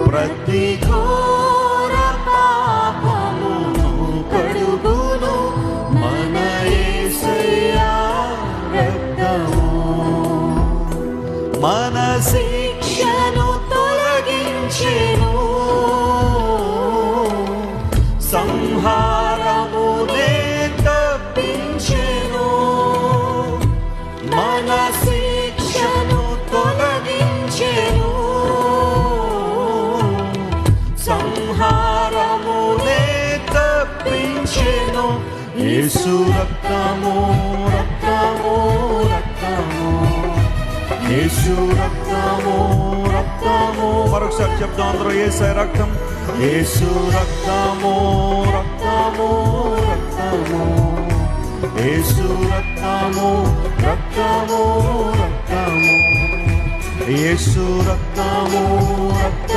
ప్రతి ఘోర పాపమును కడుగును మన యేసయ్య రక్తము. మన శిక్షను తొలగించెను, సంహారమునే తప్పించెను. మన శిక్షను తొలగించెను, సంహారమునే తప్పించెను. యేసు రక్తము రక్తము రక్తము, యేసు రక్తము రక్తము. మరొకసారి చెప్తాం అందరూ, యేసయ్య రక్తం, యేసు రక్తము రక్తము రక్తము, యేసు రక్తము రక్తము రక్తము, యేసు రక్తము రక్తము.